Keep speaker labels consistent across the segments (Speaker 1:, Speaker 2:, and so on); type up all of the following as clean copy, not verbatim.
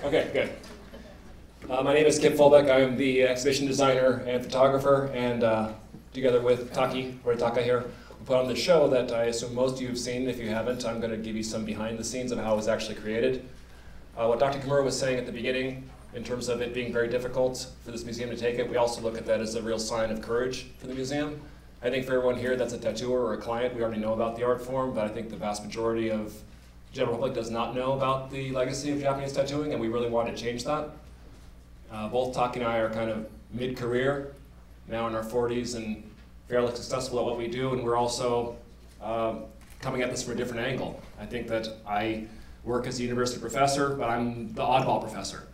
Speaker 1: Okay, good. My name is Kip Fulbeck. I am the exhibition designer and photographer, and together with Taka here, we put on the show that I assume most of you have seen. If you haven't, I'm going to give you some behind the scenes of how it was actually created. What Dr. Kitamura was saying at the beginning, in terms of it being very difficult for this museum to take it, we also look at that as a real sign of courage for the museum. I think for everyone here that's a tattooer or a client, we already know about the art form, but I think the vast majority of the general public does not know about the legacy of Japanese tattooing, and we really want to change that. Both Taki and I are kind of mid-career, now in our 40s, and fairly successful at what we do, and we're also coming at this from a different angle. I think that I work as a university professor, but I'm the oddball professor.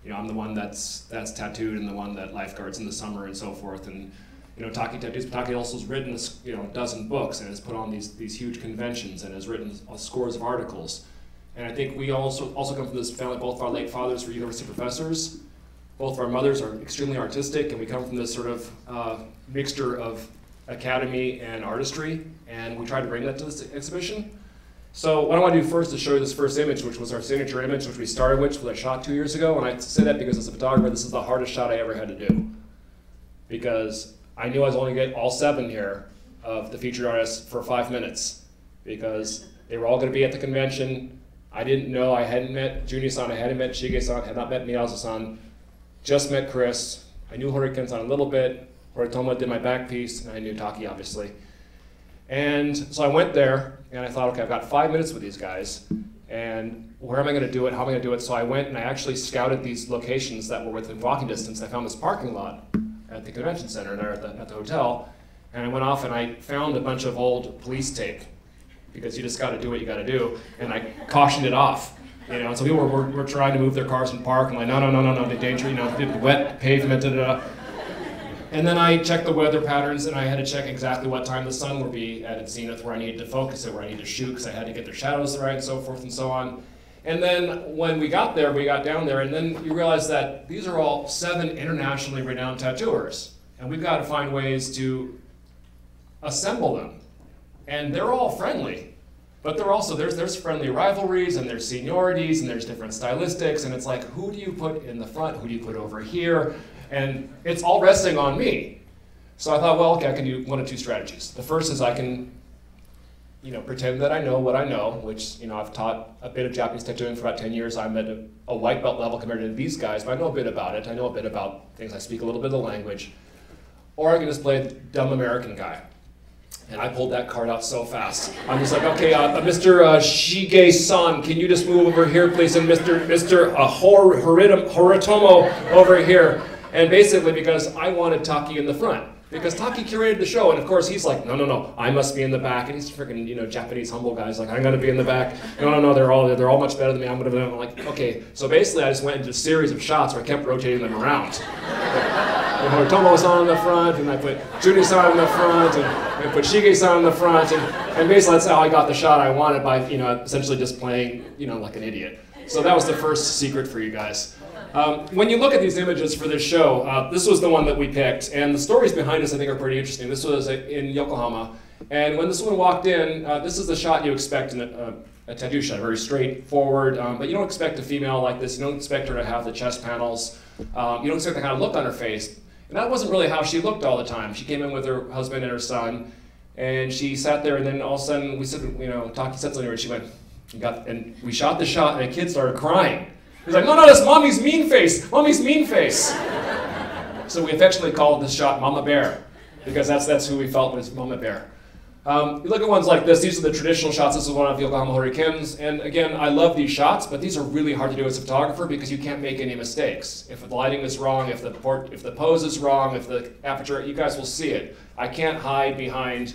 Speaker 1: You know, I'm the one that's tattooed and the one that lifeguards in the summer and so forth. And you know, Taki tattoos. Taki also has written a dozen books and has put on these huge conventions and has written scores of articles. And I think we also come from this family. Both of our late fathers were university professors. Both of our mothers are extremely artistic, and we come from this sort of mixture of academy and artistry, and we try to bring that to this exhibition. So what I want to do first is show you this first image, which was our signature image, which we started with, which I shot 2 years ago. And I say that because as a photographer, this is the hardest shot I ever had to do. Because I knew I was only going to get all 7 here of the featured artists for 5 minutes, because they were all going to be at the convention. I didn't know, I hadn't met Junie-san, I hadn't met Shige-san, had not met Miyazu-san, just met Chris. I knew Horiken-san a little bit. Horitomo did my back piece, and I knew Taki, obviously. And so I went there, and I thought, okay, I've got 5 minutes with these guys, and where am I going to do it? How am I going to do it? So I went and I actually scouted these locations that were within walking distance. I found this parking lot at the convention center there at the hotel, and I went off and I found a bunch of old police tape, because you just got to do what you got to do, and I cautioned it off. You know, so people were trying to move their cars and park, and like, no, the danger, you know, wet pavement, da-da-da. And then I checked the weather patterns, and I had to check exactly what time the sun would be at its zenith, where I needed to focus it, where I needed to shoot, because I had to get their shadows right, and so forth and so on. And then when we got down there, and then you realize that these are all 7 internationally renowned tattooers, and we've got to find ways to assemble them. And they're all friendly. But there's friendly rivalries, and there's seniorities, and there's different stylistics, and it's like, who do you put in the front? Who do you put over here? And it's all resting on me. So I thought, well, okay, I can do 1 of 2 strategies. The first is I can, pretend that I know what I know, which, I've taught a bit of Japanese tattooing for about 10 years. I'm at a white belt level compared to these guys, but I know a bit about it. I know a bit about things. I speak a little bit of the language. Or I can just play the dumb American guy. And I pulled that card out so fast. I'm just like, okay, Mr. Shige-san, can you just move over here, please? And Mr. Horitomo over here. And basically because I wanted Taki in the front. Because Taki curated the show, and of course he's like, no, I must be in the back. And he's freaking, Japanese humble guy. He's like, I'm gonna be in the back. No, they're all much better than me. I'm gonna be. I'm like, okay. So basically I just went into a series of shots where I kept rotating them around. And Horitomo-san in the front, and I put Junie-san in the front, and I put Shige-san in the front, and basically that's how I got the shot I wanted by, essentially just playing, like an idiot. So that was the first secret for you guys. When you look at these images for this show, this was the one that we picked, and the stories behind this I think are pretty interesting. This was in Yokohama, and when this one walked in, this is the shot you expect in a tattoo shot, very straightforward, but you don't expect a female like this. You don't expect her to have the chest panels. You don't expect the kind of look on her face. And that wasn't really how she looked all the time. She came in with her husband and her son, and she sat there, and then all of a sudden we said, Taki said something, and she went, and we shot the shot, and the kid started crying. He's like, no, that's Mommy's mean face, Mommy's mean face. So we affectionately called this shot Mama Bear, because that's who we felt was Mama Bear. You look at ones like this, these are the traditional shots. This is one of the Yokohama Hurricanes, and again, I love these shots, but these are really hard to do as a photographer because you can't make any mistakes. If the lighting is wrong, if the pose is wrong, if the aperture, you guys will see it. I can't hide behind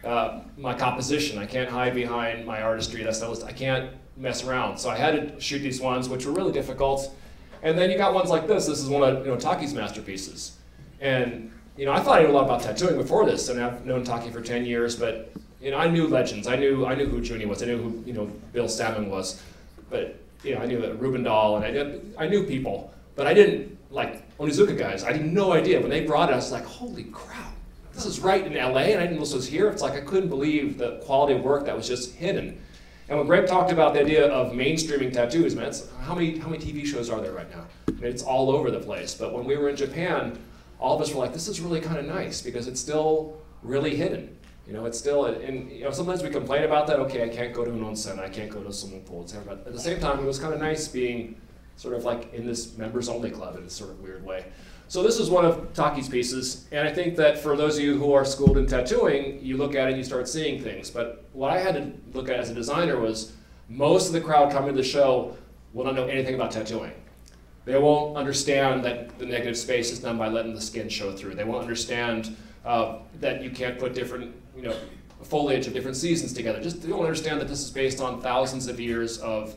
Speaker 1: my composition. I can't hide behind my artistry. I can't mess around. So I had to shoot these ones, which were really difficult. And then you got ones like this. This is one of Taki's masterpieces, and I thought I knew a lot about tattooing before this, and I've known Taki for 10 years, but I knew legends. I knew who Junie was. I knew who Bill Salmon was, but I knew that Rubendahl, and I knew people, but I didn't like Onizuka guys. I had no idea. When they brought it, I was like, holy crap, this is right in LA, and I didn't know this was here. It's like I couldn't believe the quality of work that was just hidden. And when Greg talked about the idea of mainstreaming tattoos, man, how many TV shows are there right now? I mean, it's all over the place. But when we were in Japan, all of us were like, this is really kind of nice because it's still really hidden. You know, it's still, and you know, sometimes we complain about that. Okay, I can't go to an onsen, I can't go to a swimming pool, etc. But at the same time, it was kind of nice being sort of like in this members-only club in a sort of weird way. So this is one of Taki's pieces, and I think that for those of you who are schooled in tattooing, you look at it and you start seeing things. But what I had to look at as a designer was most of the crowd coming to the show will not know anything about tattooing. They won't understand that the negative space is done by letting the skin show through. They won't understand that you can't put different, you know, foliage of different seasons together. Just they don't understand that this is based on thousands of years of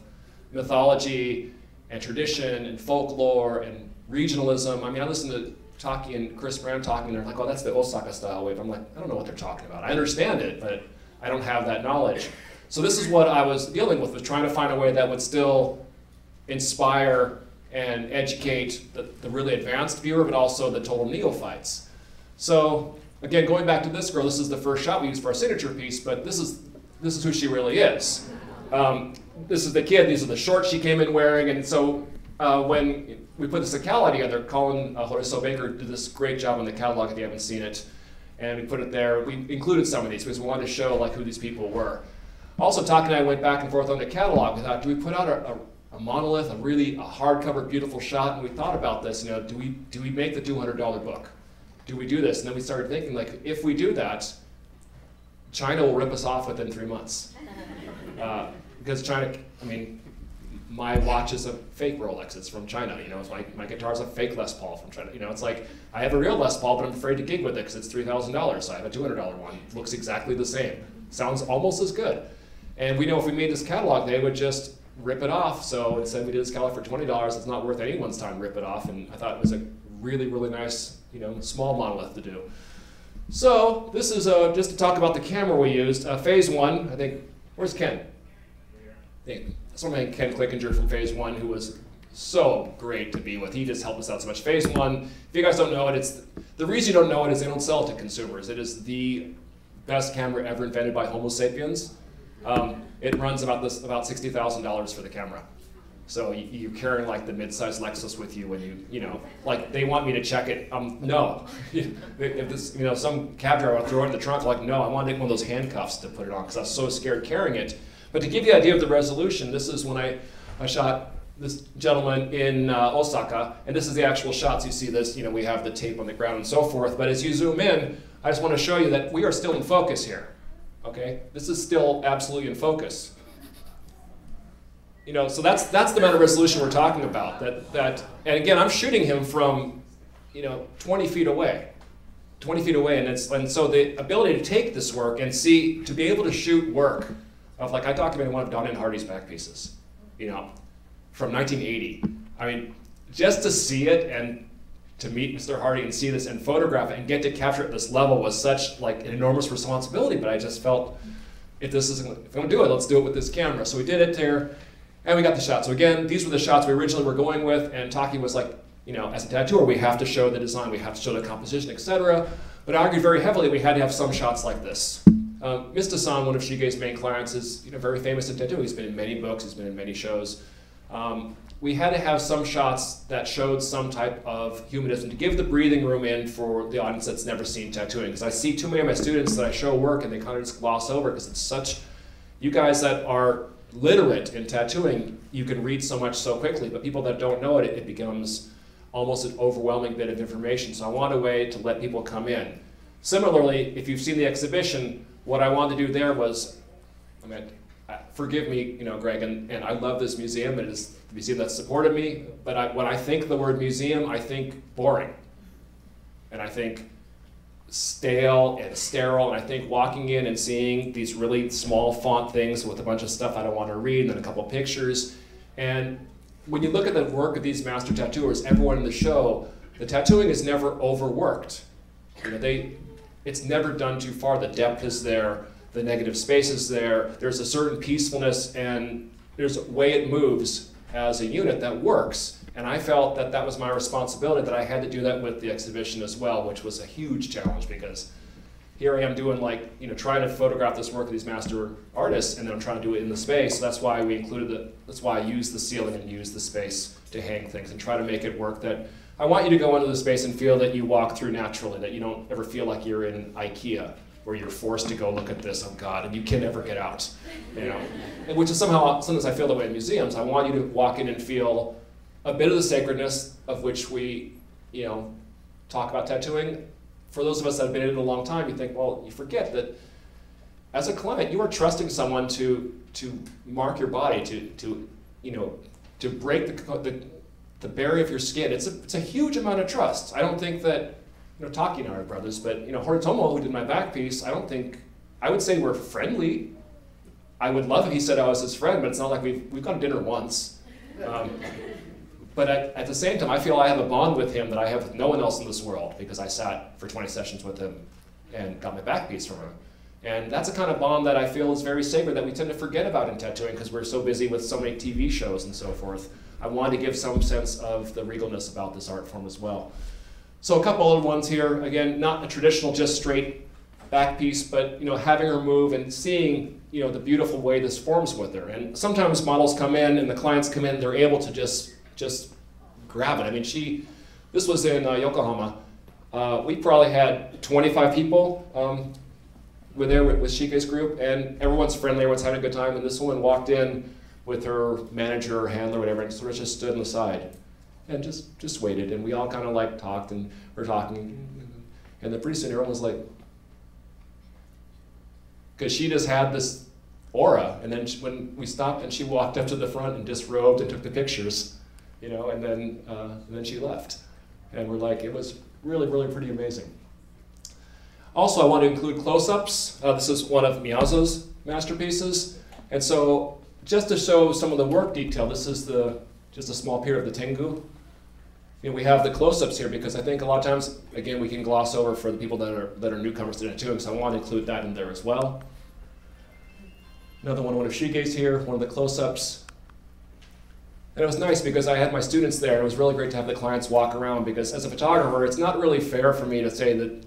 Speaker 1: mythology and tradition and folklore and regionalism. I mean, I listen to Taki and Chris Brand talking, and they're like, oh, that's the Osaka style wave. I'm like, I don't know what they're talking about. I understand it, but I don't have that knowledge. So this is what I was dealing with, was trying to find a way that would still inspire and educate the really advanced viewer, but also the total neophytes. So again, going back to this girl, this is the first shot we used for our signature piece, but this is who she really is. This is the kid, these are the shorts she came in wearing, and so when we put this catalog together, Colin Horacio Baker did this great job on the catalog if you haven't seen it, and we put it there. We included some of these because we wanted to show like who these people were. Also, Taki and I went back and forth on the catalog. We thought, do we put out a monolith, a hardcover, beautiful shot? And we thought about this, you know, do we make the $200 book? Do we do this? And then we started thinking, like, if we do that, China will rip us off within 3 months. Because China, I mean, my watch is a fake Rolex, it's from China, you know, it's my guitar's a fake Les Paul from China. You know, it's like, I have a real Les Paul, but I'm afraid to gig with it because it's $3,000, so I have a $200 one. It looks exactly the same. Sounds almost as good. And we know if we made this catalog, they would just rip it off. So instead we did this catalog for $20, it's not worth anyone's time to rip it off, and I thought it was a really, really nice, you know, small monolith to do. So this is just to talk about the camera we used. Phase 1, I think, where's Ken? That's my man Ken Clickinger from Phase 1, who was so great to be with. He just helped us out so much. Phase 1, if you guys don't know it, it's the reason you don't know it is they don't sell it to consumers. It is the best camera ever invented by Homo sapiens. It runs about $60,000 for the camera. So you're carrying like the mid-sized Lexus with you when you know, like they want me to check it. No, if this, you know, some cab driver will throw it in the trunk, like no, I want to take one of those handcuffs to put it on because I was so scared carrying it. But to give you an idea of the resolution, this is when I shot this gentleman in Osaka, and this is the actual shots. You see this, you know, we have the tape on the ground and so forth, but as you zoom in, I just want to show you that we are still in focus here, okay? This is still absolutely in focus. You know, so that's the amount of resolution we're talking about. And again, I'm shooting him from, you know, 20 feet away. 20 feet away, and so the ability to take this work and see, to be able to shoot work of, like I documented one of Don and Hardy's back pieces, you know, from 1980. I mean, just to see it and to meet Mr. Hardy and see this and photograph it and get to capture it at this level was such like an enormous responsibility, but I just felt, if I'm gonna do it, let's do it with this camera. So we did it there, and we got the shot. So again, these were the shots we originally were going with, and Taki was like, you know, as a tattooer, we have to show the design, we have to show the composition, etc. But I argued very heavily we had to have some shots like this. Mista-san, one of Shige's main clients, is, you know, very famous in tattooing. He's been in many books, he's been in many shows. We had to have some shots that showed some type of humanism to give the breathing room in for the audience that's never seen tattooing. Because I see too many of my students that I show work and they kind of just gloss over because it's such, you guys that are literate in tattooing, you can read so much so quickly, but people that don't know it, it becomes almost an overwhelming bit of information. So I want a way to let people come in. Similarly, if you've seen the exhibition, what I wanted to do there was, I mean, forgive me, you know, Greg, and I love this museum. It is the museum that supported me, but when I think the word museum, I think boring. And I think stale and sterile, and I think walking in and seeing these really small font things with a bunch of stuff I don't want to read, and then a couple pictures. And when you look at the work of these master tattooers, everyone in the show, the tattooing is never overworked. You know, it's never done too far. The depth is there, the negative space is there, there's a certain peacefulness, and there's a way it moves as a unit that works. And I felt that that was my responsibility, that I had to do that with the exhibition as well, which was a huge challenge because here I am doing like, trying to photograph this work of these master artists, and then I'm trying to do it in the space. So that's why we included that's why I use the ceiling and use the space to hang things and try to make it work that I want you to go into the space and feel that you walk through naturally, that you don't ever feel like you're in IKEA, where you're forced to go look at this, oh God, and you can never get out, And which is somehow, sometimes I feel that way in museums. I want you to walk in and feel a bit of the sacredness of which we, talk about tattooing. For those of us that have been in it a long time, you think, well, you forget that as a client, you are trusting someone to mark your body, to break the barrier of your skin. It's a huge amount of trust. I don't think that, Taki and I are brothers, but Horitomo, who did my back piece, I would say we're friendly. I would love if he said I was his friend, but it's not like we've gone to dinner once. But at the same time, I feel I have a bond with him that I have with no one else in this world, because I sat for 20 sessions with him and got my back piece from him. And that's a kind of bond that I feel is very sacred that we tend to forget about in tattooing because we're so busy with so many TV shows and so forth. I wanted to give some sense of the regalness about this art form as well. So a couple other ones here. Again, not a traditional just straight back piece, but having her move and seeing the beautiful way this forms with her. And sometimes models come in and the clients come in, they're able to just grab it. I mean, this was in Yokohama. We probably had 25 people were there with Shike's group, and everyone's friendly, everyone's having a good time, and this woman walked in with her manager or handler or whatever, and sort of just stood on the side and just waited, and we all kind of like talked, and we're talking, and then pretty soon everyone was like, because she just had this aura, and then when we stopped and she walked up to the front and disrobed and took the pictures, and then she left. And we're like, it was really, really pretty amazing. Also, I want to include close-ups. This is one of Miyazo's masterpieces. And so, just to show some of the work detail, this is just a small pier of the Tengu. We have the close-ups here because I think a lot of times, again, we can gloss over for the people that are newcomers to tattooing, so I want to include that in there as well. Another one of Shige's here, one of the close-ups. And it was nice because I had my students there. It was really great to have the clients walk around because as a photographer, it's not really fair for me to say that,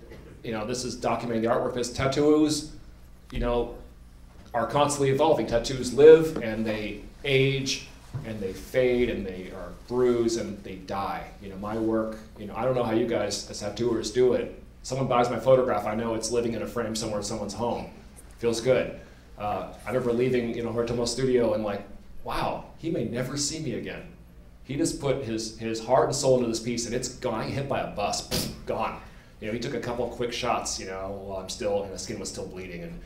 Speaker 1: this is documenting the artwork, because tattoos, are constantly evolving. Tattoos live and they age and they fade and they are bruised and they die. My work, I don't know how you guys as tattooers do it. Someone buys my photograph, I know it's living in a frame somewhere in someone's home. Feels good. I remember leaving, Horitomo's studio and like, wow, he may never see me again. He just put his heart and soul into this piece and it's gone, hit by a bus, gone. He took a couple of quick shots, while I'm still, and the skin was still bleeding. And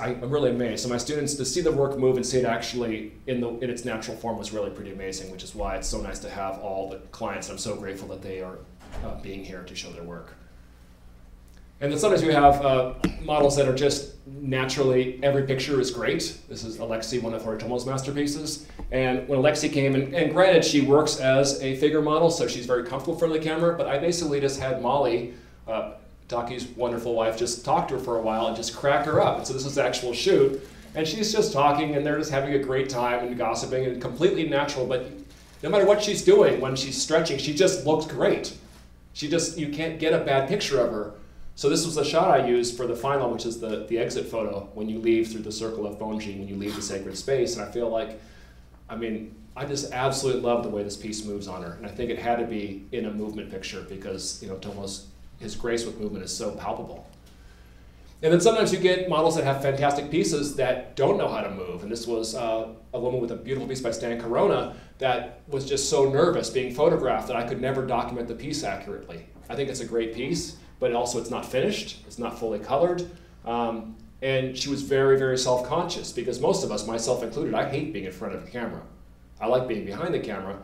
Speaker 1: I'm really amazed. So my students, to see the work move and see it actually in its natural form was really pretty amazing, which is why it's so nice to have all the clients. I'm so grateful that they are being here to show their work. And then sometimes we have models that are just naturally, every picture is great. This is Alexi, one of Horitomo's masterpieces. And when Alexi came, and granted, she works as a figure model, so she's very comfortable in front of the camera, but I basically just had Molly, Taki's wonderful wife, just talk to her for a while and just crack her up. And so this is the actual shoot. And she's just talking, and they're just having a great time and gossiping, and completely natural, but no matter what she's doing, when she's stretching, she just looks great. You can't get a bad picture of her. So this was the shot I used for the final, which is the exit photo when you leave through the circle of Bonji, when you leave the sacred space. And I feel like, I just absolutely love the way this piece moves on her. And I think it had to be in a movement picture because, his grace with movement is so palpable. And then sometimes you get models that have fantastic pieces that don't know how to move. And this was a woman with a beautiful piece by Stan Corona that was just so nervous being photographed that I could never document the piece accurately. I think it's a great piece, but also it's not finished, it's not fully colored. And she was very, very self-conscious because most of us, myself included, I hate being in front of a camera. I like being behind the camera.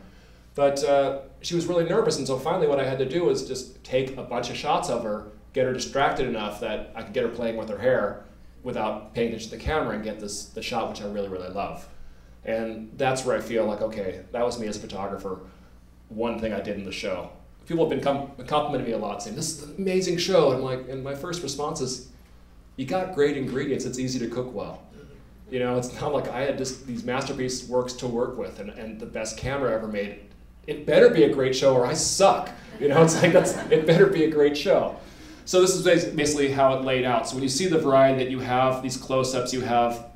Speaker 1: But she was really nervous, and so finally what I had to do was just take a bunch of shots of her, get her distracted enough that I could get her playing with her hair without paying attention to the camera and get the shot which I really, really love. And that's where I feel like, okay, that was me as a photographer, one thing I did in the show. People have been complimenting me a lot, saying, this is an amazing show. And my first response is, you got great ingredients, it's easy to cook well. It's not like I had just these masterpiece works to work with and the best camera ever made. It better be a great show or I suck. It's like, it better be a great show. So this is basically how it laid out. So when you see the variety that you have, these close-ups, you have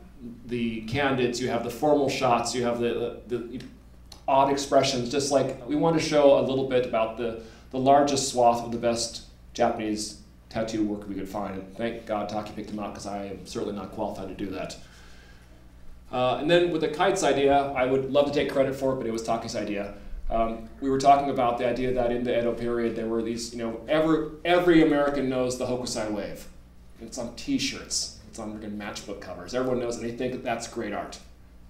Speaker 1: the candids, you have the formal shots, you have the odd expressions, just like we want to show a little bit about the largest swath of the best Japanese tattoo work we could find. And thank God Taki picked him out, because I am certainly not qualified to do that. And then with the kites idea, I would love to take credit for it, but it was Taki's idea. We were talking about the idea that in the Edo period there were these, every American knows the Hokusai wave. It's on T-shirts, it's on matchbook covers. Everyone knows it, and they think that that's great art.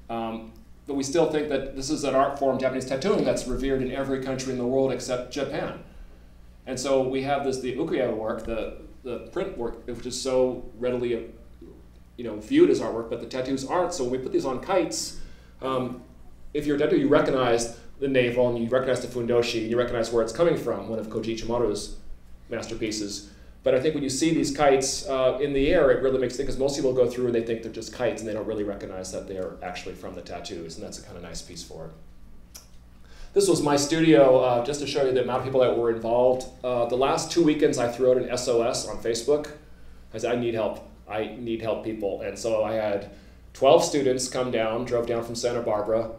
Speaker 1: But we still think that this is an art form, Japanese tattooing, that's revered in every country in the world except Japan. And so we have the ukiyo-e work, the print work, which is so readily viewed as artwork, but the tattoos aren't. So when we put these on kites, if you're a tattoo, you recognize the navel, and you recognize the fundoshi, and you recognize where it's coming from, one of Koji Ichimaru's masterpieces. But I think when you see these kites in the air, it really makes sense, because most people go through and they think they're just kites, and they don't really recognize that they're actually from the tattoos, and that's a kind of nice piece for it. This was my studio, just to show you the amount of people that were involved. The last 2 weekends, I threw out an SOS on Facebook. I said, I need help. I need help, people. And so I had 12 students come down, drove down from Santa Barbara.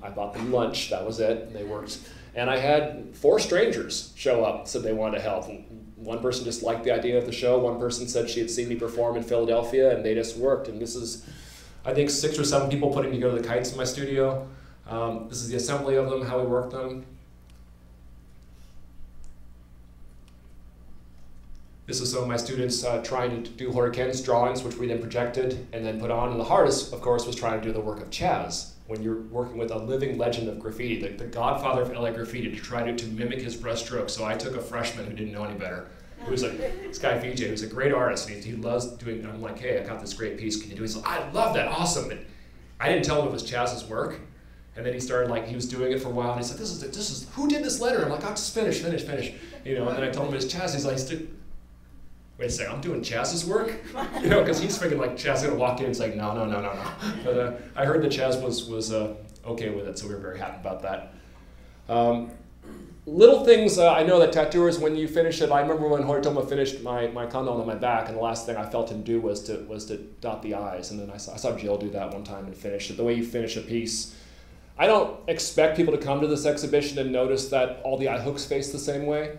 Speaker 1: I bought them lunch, that was it, they worked. And I had 4 strangers show up, said they wanted to help. And one person just liked the idea of the show, one person said she had seen me perform in Philadelphia, and they just worked. And this is, I think, 6 or 7 people putting together the kites in my studio. This is the assembly of them, how we worked them. This is some of my students trying to do Horiken's drawings, which we then projected and then put on. And the hardest, of course, was trying to do the work of Chaz. When you're working with a living legend of graffiti, the godfather of LA graffiti, to try to mimic his brushstroke. So I took a freshman who didn't know any better. It was like this guy VJ, who's a great artist, and he loves doing. I'm like, hey, I got this great piece. Can you do it? He's like, I love that, awesome. And I didn't tell him it was Chaz's work. And then he started he was doing it for a while, and he's like, this is who did this letter? I'm like, I'll just finish. And then I told him it was Chaz. He's like, wait a second, I'm doing Chaz's work? Because he's thinking like Chaz's gonna walk in and say, no. But I heard that Chaz was okay with it, so we were very happy about that. Little things, I know that tattooers, when you finish it, I remember when Horitomo finished my kandon on my back, and the last thing I felt him do was to dot the I's. And then I saw Jill do that one time and finish it. The way you finish a piece. I don't expect people to come to this exhibition and notice that all the eye hooks face the same way.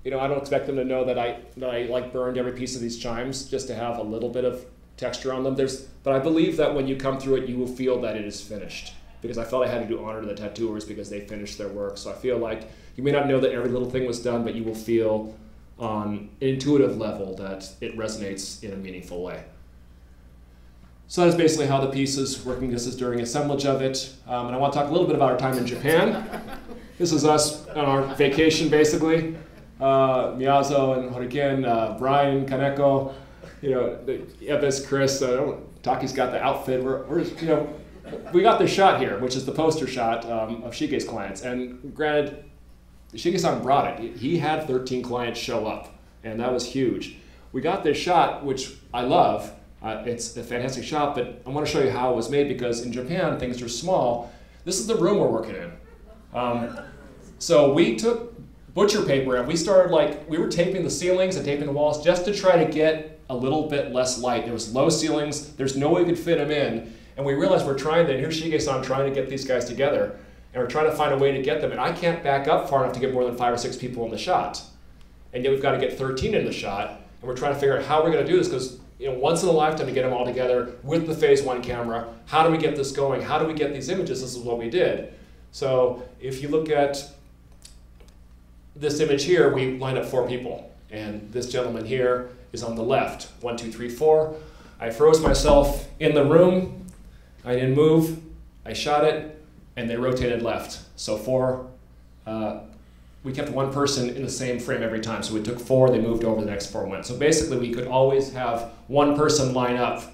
Speaker 1: I don't expect them to know that I burned every piece of these chimes just to have a little bit of texture on them. But I believe that when you come through it, you will feel that it is finished, because I felt I had to do honor to the tattooers because they finished their work. So I feel like you may not know that every little thing was done, but you will feel on an intuitive level that it resonates in a meaningful way. So that is basically how the piece is working. This is during assemblage of it. And I want to talk a little bit about our time in Japan. This is us on our vacation, basically. Miyazo and Horiken, Brian, Kaneko, Ebis, Chris, Taki's got the outfit. We got this shot here, which is the poster shot of Shige's clients. And granted, Shige-san brought it. He had 13 clients show up, and that was huge. We got this shot, which I love. It's a fantastic shot, but I want to show you how it was made, because in Japan, things are small. This is the room we're working in. So we took butcher paper and we started we were taping the ceilings and taping the walls just to try to get a little bit less light. There was low ceilings, there's no way we could fit them in, and we realized we're trying to, and here's Shige-san trying to get these guys together, and we're trying to find a way to get them, and I can't back up far enough to get more than 5 or 6 people in the shot. And yet we've got to get 13 in the shot, and we're trying to figure out how we're going to do this, because once in a lifetime to get them all together with the Phase 1 camera, how do we get this going? How do we get these images? This is what we did. So if you look at this image here, we lined up 4 people. And this gentleman here is on the left. 1, 2, 3, 4. I froze myself in the room. I didn't move. I shot it, and they rotated left. So 4. We kept 1 person in the same frame every time. So we took 4, they moved over, the next 4 went. So basically we could always have 1 person line up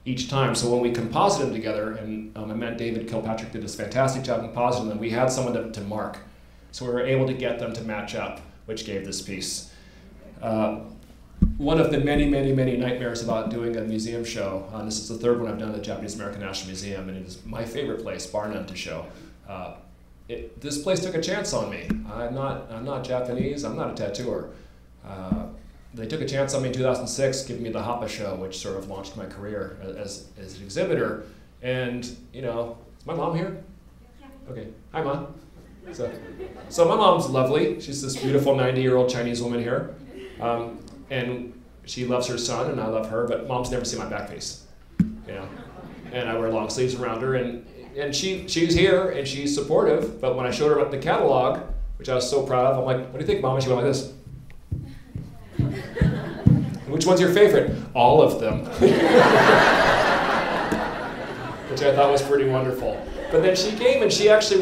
Speaker 1: each time. So when we composited them together, and I met David Kilpatrick did this fantastic job compositing them, we had someone to mark. So we were able to get them to match up, which gave this piece. One of the many nightmares about doing a museum show, this is the 3rd one I've done at the Japanese American National Museum, and it is my favorite place, bar none, to show. This place took a chance on me. I'm not Japanese, I'm not a tattooer. they took a chance on me in 2006, giving me the Hapa show, which sort of launched my career as an exhibitor. And, you know, is my mom here? Okay, hi Mom. So my mom's lovely. She's this beautiful 90-year-old Chinese woman here. And she loves her son, and I love her, but Mom's never seen my back face, you know. And I wear long sleeves around her, and she's here, and she's supportive, but when I showed her the catalog, which I was so proud of, I'm like, what do you think, Mom? And she went like this. Which one's your favorite? All of them. Which I thought was pretty wonderful. But then she came, and she actually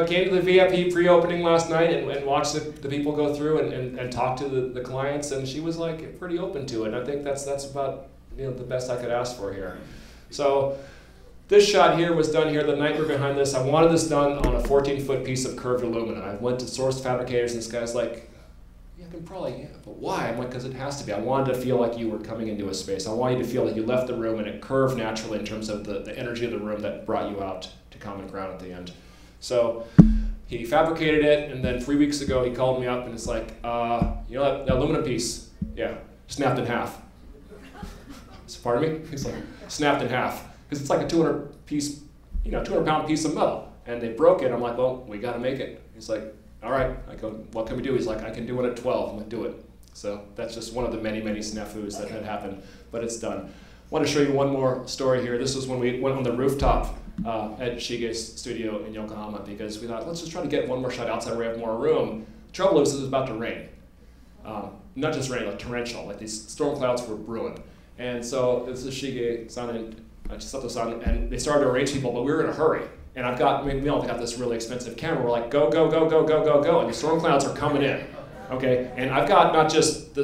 Speaker 1: came to the VIP pre-opening last night and watched the people go through and talk to the clients, and she was like pretty open to it. And I think that's about, you know, the best I could ask for here. So this shot here was done here. The nightmare behind this, I wanted this done on a 14-foot piece of curved aluminum. I went to source fabricators, and this guy's like, yeah, but why? I'm like, because it has to be. I wanted to feel like you were coming into a space. I want you to feel like you left the room and it curved naturally in terms of the energy of the room that brought you out to common ground at the end. So he fabricated it, and then 3 weeks ago he called me up and it's like, you know that aluminum piece? Yeah, snapped in half. So pardon me? He's like, snapped in half. Because it's like a 200-pound piece of metal. And they broke it. I'm like, well, we got to make it. He's like, all right. I go, what can we do? He's like, I can do it at 12. I'm like, do it. So that's just one of the many, many snafus that had happened, but it's done. I want to show you one more story here. This was when we went on the rooftop at Shige's studio in Yokohama, because we thought, let's just try to get one more shot outside where we have more room. The trouble is, it was about to rain. Not just rain, like torrential. Like these storm clouds were brewing. And so this is Shige-san and Szeto-san, and they started to arrange people, but we were in a hurry. And we all got this really expensive camera. We're like, go, go, go, go, go, go, go. And the storm clouds are coming in, okay? And I've got not just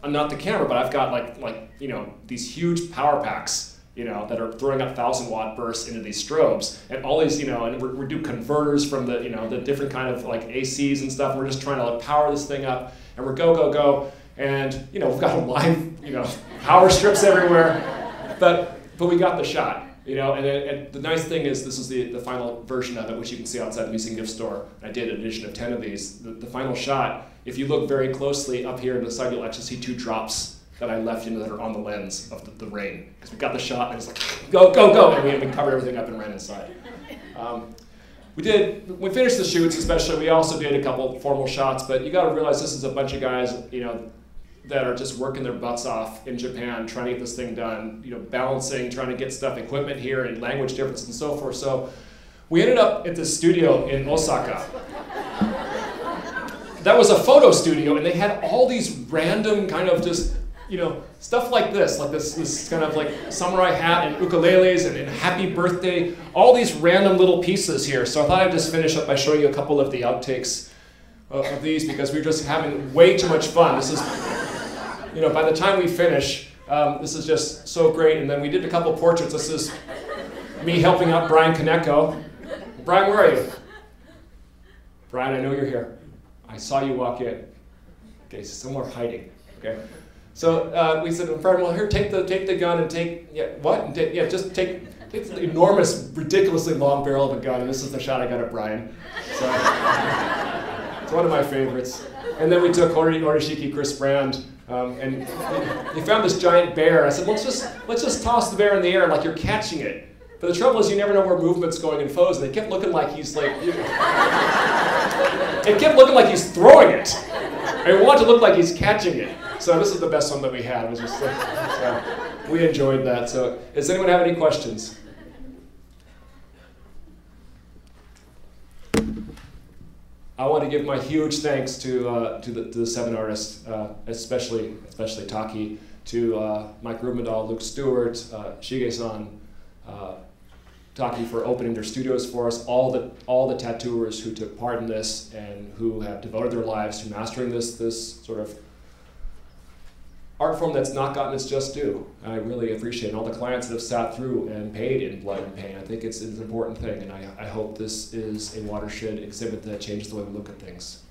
Speaker 1: not the camera, but I've got like you know, these huge power packs, you know, that are throwing up 1,000-watt bursts into these strobes. And all these, you know, and we're doing converters from the, you know, the different kind of like ACs and stuff. And we're just trying to like power this thing up. And we're go, go, go. And, you know, we've got live, you know, power strips everywhere. But we got the shot. You know, and the nice thing is this is the final version of it, which you can see outside the museum gift store. I did an edition of 10 of these. The final shot, if you look very closely up here to the side, you'll actually see 2 drops that I left that are on the lens of the rain. Because we got the shot, and it's like, go, go, go, and we covered everything up and ran inside. We finished the shoots, especially. We also did a couple formal shots, but you got to realize this is a bunch of guys, you know, that are just working their butts off in Japan, trying to get this thing done, you know, balancing, trying to get stuff, equipment here, and language differences and so forth. So we ended up at this studio in Osaka. That was a photo studio, and they had all these random kind of just, you know, stuff like this kind of like samurai hat and ukuleles and happy birthday, all these random little pieces here. So I thought I'd just finish up by showing you a couple of the outtakes of these, because we're just having way too much fun. This is, you know, by the time we finish, this is just so great. And then we did a couple portraits. This is me helping out Brian Kaneko. Brian, where are you? Brian, I know you're here. I saw you walk in. Okay, somewhere hiding. Okay, so we said, well, here, take the gun and take, yeah, what? And just take the enormous, ridiculously long barrel of a gun. And this is the shot I got of Brian. So it's one of my favorites. And then we took Horishiki Chris Brand. And he found this giant bear. I said, let's just toss the bear in the air like you're catching it. But the trouble is, you never know where movement's going in photos, and it kept looking like he's like, it kept looking like he's throwing it. I want to look like he's catching it. So this is the best one that we had. It was just like, so we enjoyed that. So does anyone have any questions? I want to give my huge thanks to the 7 artists, especially Taki, to Mike Rubendahl, Luke Stewart, Shige-san, Taki for opening their studios for us, all the tattooers who took part in this and who have devoted their lives to mastering this sort of art form that's not gotten its just due. I really appreciate it. And all the clients that have sat through and paid in blood and pain. I think it's an important thing, and I hope this is a watershed exhibit that changes the way we look at things.